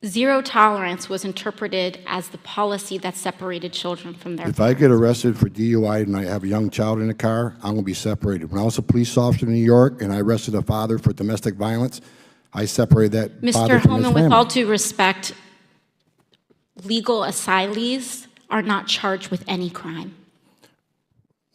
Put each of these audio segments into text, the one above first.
Zero tolerance was interpreted as the policy that separated children from their If I get arrested for DUI and I have a young child in the car, I'm going to be separated. When I was a police officer in New York and I arrested a father for domestic violence, I separated that father Mr. from his Homan, family. with all due respect, legal asylees are not charged with any crime.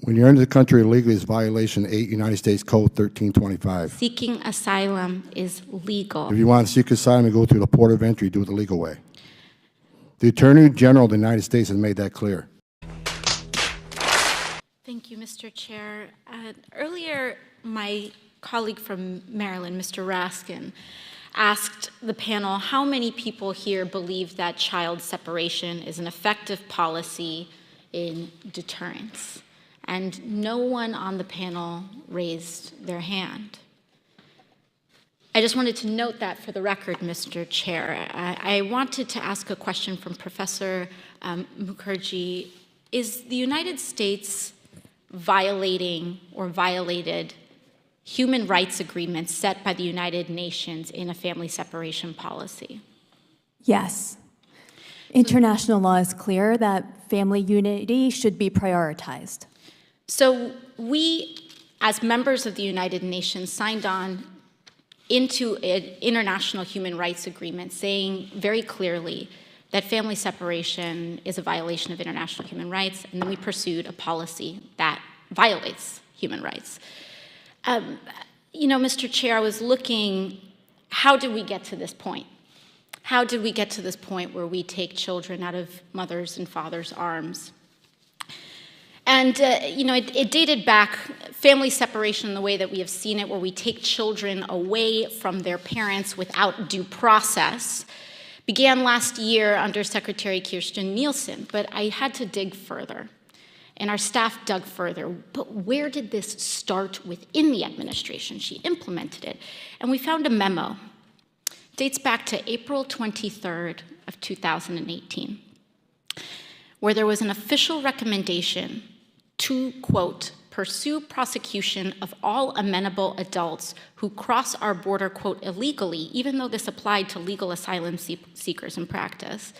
When you're into the country illegally, it's violation 8 United States Code 1325. Seeking asylum is legal. If you want to seek asylum, you go through the port of entry, do it the legal way. The Attorney General of the United States has made that clear. Thank you, Mr. Chair. Earlier, my colleague from Maryland, Mr. Raskin, asked the panel how many people here believe that child separation is an effective policy in deterrence. And no one on the panel raised their hand. I just wanted to note that for the record, Mr. Chair. I wanted to ask a question from Professor Mukherjee. Is the United States violating or violated human rights agreements set by the United Nations in a family separation policy? Yes. International law is clear that family unity should be prioritized. So we, as members of the United Nations, signed on into an international human rights agreement saying very clearly that family separation is a violation of international human rights, and then we pursued a policy that violates human rights. You know, Mr. Chair, I was looking, how did we get to this point? How did we get to this point where we take children out of mothers' and fathers' arms? And, you know, it dated back, family separation in the way that we have seen it, where we take children away from their parents without due process, began last year under Secretary Kirstjen Nielsen, but I had to dig further. And our staff dug further. But where did this start within the administration? She implemented it. And we found a memo. It dates back to April 23rd of 2018, where there was an official recommendation to, quote, pursue prosecution of all amenable adults who cross our border, quote, illegally, even though this applied to legal asylum seekers in practice,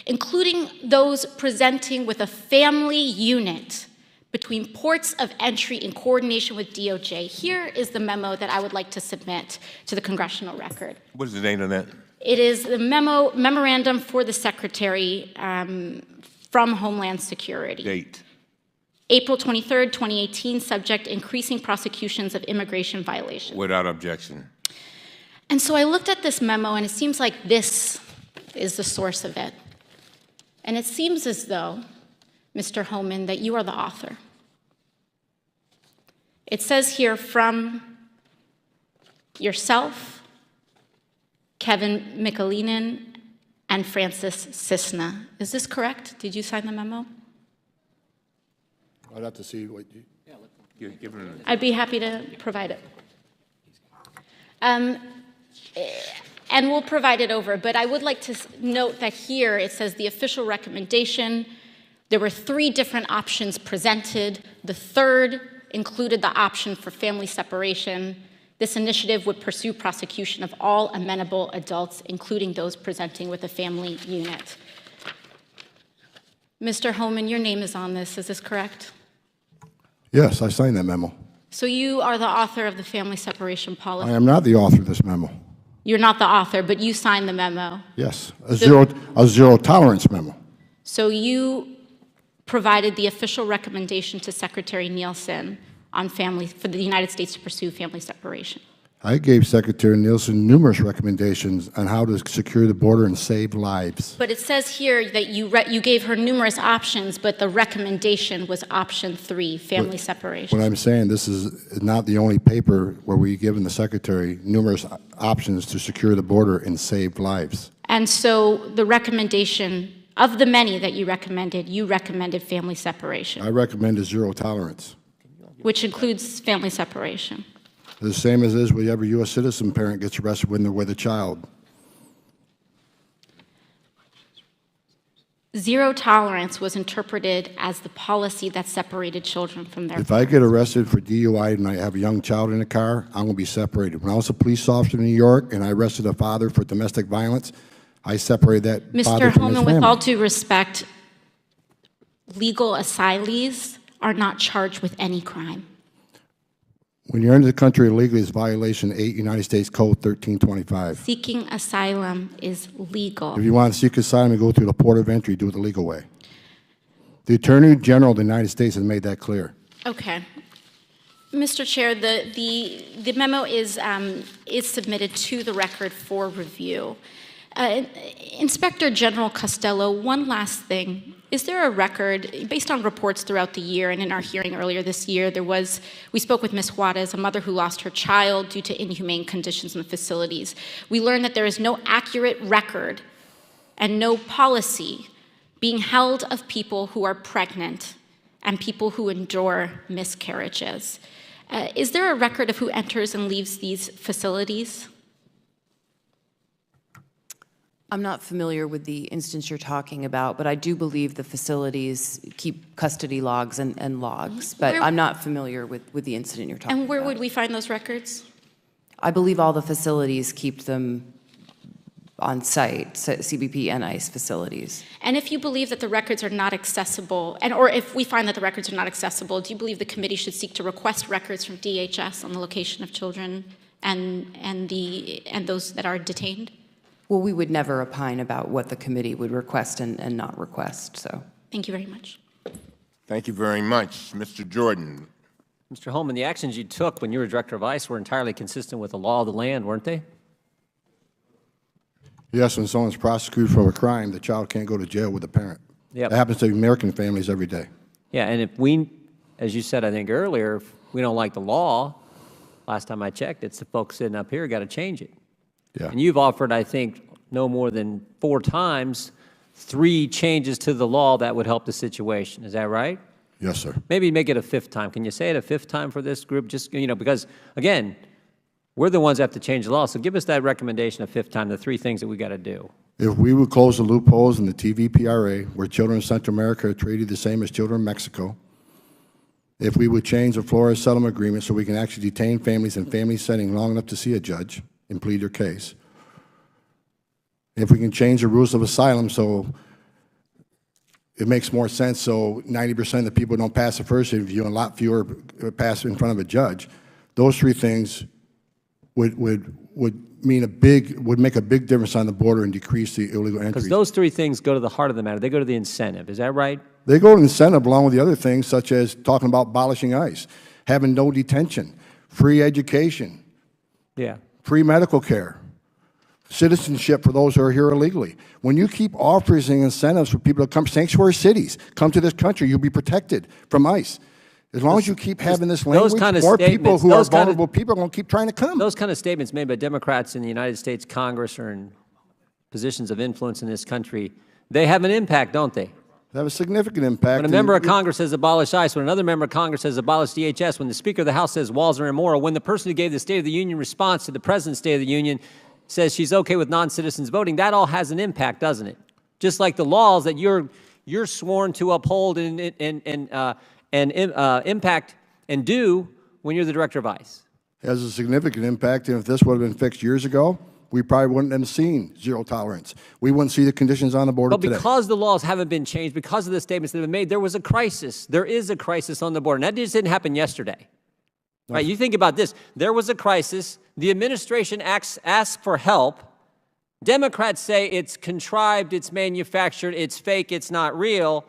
including those presenting with a family unit between ports of entry in coordination with DOJ. Here is the memo that I would like to submit to the congressional record. What is the name of that? It is the memorandum for the Secretary from Homeland Security. Date. April 23rd, 2018, subject increasing prosecutions of immigration violations. Without objection. And so I looked at this memo, and it seems like this is the source of it. And it seems as though, Mr. Homan, that you are the author. It says here from yourself, Kevin Michalinen, and Francis Cisna. Is this correct? Did you sign the memo? I'd have to see what you... Give her a... I'd be happy to provide it. And we'll provide it over, but I would like to note that here it says the official recommendation. There were 3 different options presented. The third included the option for family separation. This initiative would pursue prosecution of all amenable adults, including those presenting with a family unit. Mr. Homan, your name is on this. Is this correct? Yes, I signed that memo. So you are the author of the family separation policy. I am not the author of this memo. You're not the author, but you signed the memo. Yes, a zero tolerance memo. So you provided the official recommendation to Secretary Nielsen on for the United States to pursue family separation. I gave Secretary Nielsen numerous recommendations on how to secure the border and save lives. But it says here that you gave her numerous options, but the recommendation was option 3, family separation. What I'm saying, this is not the only paper where we've given the Secretary numerous options to secure the border and save lives. And so the recommendation, of the many that you recommended family separation. I recommended zero tolerance. Which includes family separation. The same as is with every U.S. citizen parent gets arrested when they're with a child. Zero tolerance was interpreted as the policy that separated children from their If I get arrested for DUI and I have a young child in the car, I'm going to be separated. When I was a police officer in New York and I arrested a father for domestic violence, I separated that father Mr. from his Homan, with all family. due respect, legal asylees are not charged with any crime. When you're into the country illegally, it's violation 8 United States Code 1325. Seeking asylum is legal. If you want to seek asylum and go through the port of entry, do it the legal way. The Attorney General of the United States has made that clear. Okay. Mr. Chair, the memo is submitted to the record for review. Inspector General Costello, one last thing. Is there a record, based on reports throughout the year, and in our hearing earlier this year, we spoke with Ms. Juarez, a mother who lost her child due to inhumane conditions in the facilities. We learned that there is no accurate record and no policy being held of people who are pregnant and people who endure miscarriages. Is there a record of who enters and leaves these facilities? I'm not familiar with the instance you're talking about, but I do believe the facilities keep custody logs and logs, but I'm not familiar with the incident you're talking about. And where would we find those records? I believe all the facilities keep them on site, CBP and ICE facilities. And if you believe that the records are not accessible, or if we find that the records are not accessible, do you believe the committee should seek to request records from DHS on the location of children and those that are detained? Well, we would never opine about what the committee would request and not request, so. Thank you very much. Thank you very much. Mr. Jordan. Mr. Homan, the actions you took when you were director of ICE were entirely consistent with the law of the land, weren't they? Yes, when someone's prosecuted for a crime, the child can't go to jail with the parent. Yep. That happens to American families every day. Yeah, and if we, as you said, I think earlier, if we don't like the law, last time I checked, it's the folks sitting up here got to change it. Yeah. And you've offered, I think, no more than 4 times, 3 changes to the law that would help the situation. Is that right? Yes, sir. Maybe make it a 5th time. Can you say it a 5th time for this group? Just, because, again, we're the ones that have to change the law. So give us that recommendation a 5th time, the 3 things that we got to do. If we would close the loopholes in the TVPRA, where children in Central America are treated the same as children in Mexico, if we would change the Flores settlement agreement so we can actually detain families in family setting long enough to see a judge and plead their case, if we can change the rules of asylum so it makes more sense so 90% of the people don't pass the first interview and a lot fewer pass in front of a judge, those 3 things would make a big difference on the border and decrease the illegal entry. Because those 3 things go to the heart of the matter. They go to the incentive. Is that right? They go to incentive along with the other things, such as talking about abolishing ICE, having no detention, free education, Yeah. free medical care, citizenship for those who are here illegally. When you keep offering incentives for people to come, sanctuary cities, come to this country, you'll be protected from ICE. As long as you keep having this language, more people who are vulnerable people are going to keep trying to come. Those kind of statements made by Democrats in the United States Congress or in positions of influence in this country, they have an impact, don't they? They have a significant impact. When a member of Congress says abolish ICE, when another member of Congress says abolish DHS, when the Speaker of the House says walls are immoral, when the person who gave the State of the Union response to the President's State of the Union says she's okay with non-citizens voting, that all has an impact, doesn't it? Just like the laws that you're sworn to uphold and impact and do when you're the director of ICE. It has a significant impact, and if this would have been fixed years ago, we probably wouldn't have seen zero tolerance. We wouldn't see the conditions on the border today. But because the laws haven't been changed, because of the statements that have been made, there was a crisis. There is a crisis on the border. And that just didn't happen yesterday. Right? You think about this. There was a crisis. The administration asks for help. Democrats say it's contrived, it's manufactured, it's fake, it's not real.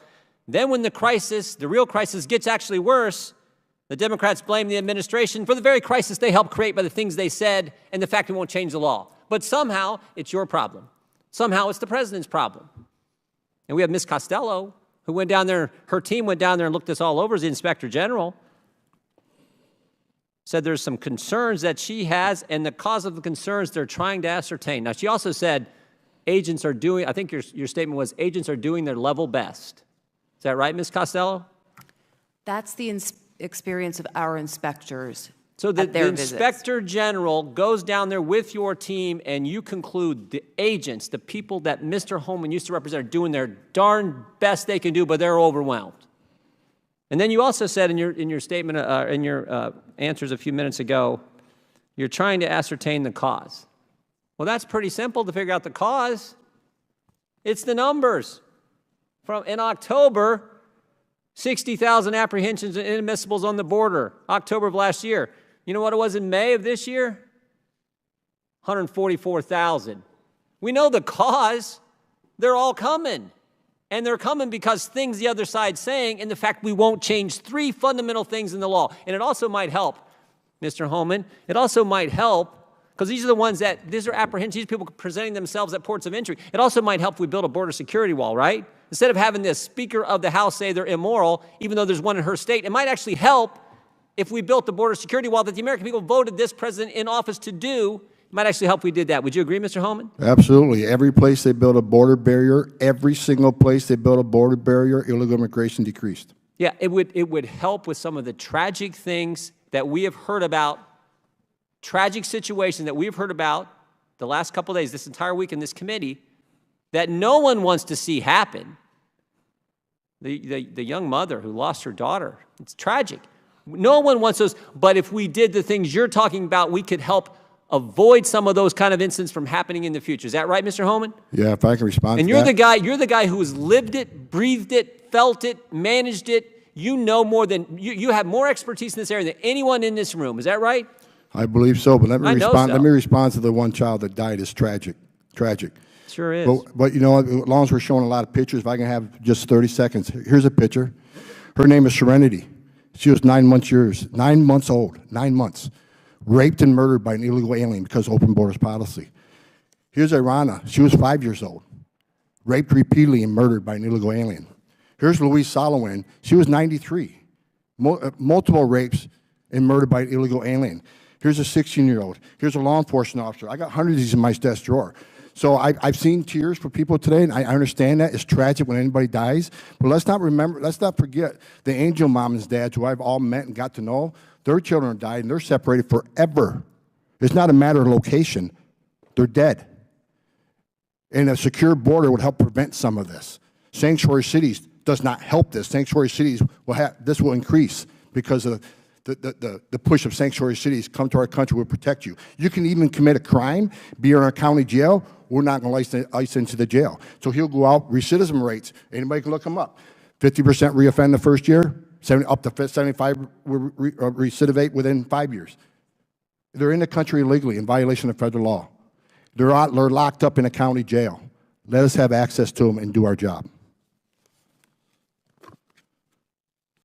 Then when the crisis, the real crisis, gets actually worse, the Democrats blame the administration for the very crisis they helped create by the things they said and the fact we won't change the law. But somehow it's your problem. Somehow it's the president's problem. And we have Ms. Costello, who went down there, her team went down there and looked this all over as the Inspector General, said there's some concerns that she has, and the cause of the concerns they're trying to ascertain. Now, she also said agents are doing, I think your statement was, agents are doing their level best. Is that right, Ms. Costello? That's the experience of our inspectors. So the Inspector General goes down there with your team, and you conclude the agents, the people that Mr. Homan used to represent, are doing their darn best they can do, but they're overwhelmed. And then you also said in your statement, in your answers a few minutes ago, you're trying to ascertain the cause. Well, that's pretty simple to figure out the cause. It's the numbers. In October, 60,000 apprehensions and inadmissibles on the border, October of last year. You know what it was in May of this year? 144,000. We know the cause. They're all coming. And they're coming because things the other side's saying and the fact we won't change 3 fundamental things in the law. And it also might help, Mr. Homan, it also might help, because these are the ones that, these are apprehensions, these people presenting themselves at ports of entry. It also might help if we build a border security wall, right? Instead of having the Speaker of the House say they're immoral, even though there's one in her state, it might actually help if we built the border security wall that the American people voted this president in office to do. It might actually help if we did that. Would you agree, Mr. Homan? Absolutely. Every place they built a border barrier, every single place they built a border barrier, illegal immigration decreased. Yeah, it would help with some of the tragic things that we have heard about, tragic situations that we've heard about the last couple of days, this entire week in this committee, that no one wants to see happen. The young mother who lost her daughter, it's tragic. No one wants those, but if we did the things you're talking about, we could help avoid some of those kind of incidents from happening in the future. Is that right, Mr. Homan? Yeah, if I can respond and to you're that. you're the guy who has lived it, breathed it, felt it, managed it. You know more than, you have more expertise in this area than anyone in this room. Is that right? I believe so, but let me respond. so. Let me respond to the one child that died. It's tragic, tragic. Sure is. But you know, as long as we're showing a lot of pictures, if I can have just 30 seconds. Here's a picture. Her name is Serenity. She was 9 months old, 9 months, raped and murdered by an illegal alien because of open borders policy. Here's Irana. She was 5 years old, raped repeatedly and murdered by an illegal alien. Here's Louise Solowin. She was 93, multiple rapes and murdered by an illegal alien. Here's a 16-year-old. Here's a law enforcement officer. I got hundreds of these in my desk drawer. So I've seen tears for people today, and I understand that. It's tragic when anybody dies. But let's not forget the angel moms and dads who I've all met and got to know. Their children died, and they're separated forever. It's not a matter of location. They're dead. And a secure border would help prevent some of this. Sanctuary cities does not help this. Sanctuary cities this will increase because of the push of sanctuary cities. Come to our country, we'll protect you. You can even commit a crime, be in our county jail. We're not going to ice into the jail. So he'll go out, recidivism rates, anybody can look them up. 50% reoffend the first year, up to 75 recidivate within 5 years. They're in the country illegally in violation of federal law. They're locked up in a county jail. Let us have access to them and do our job.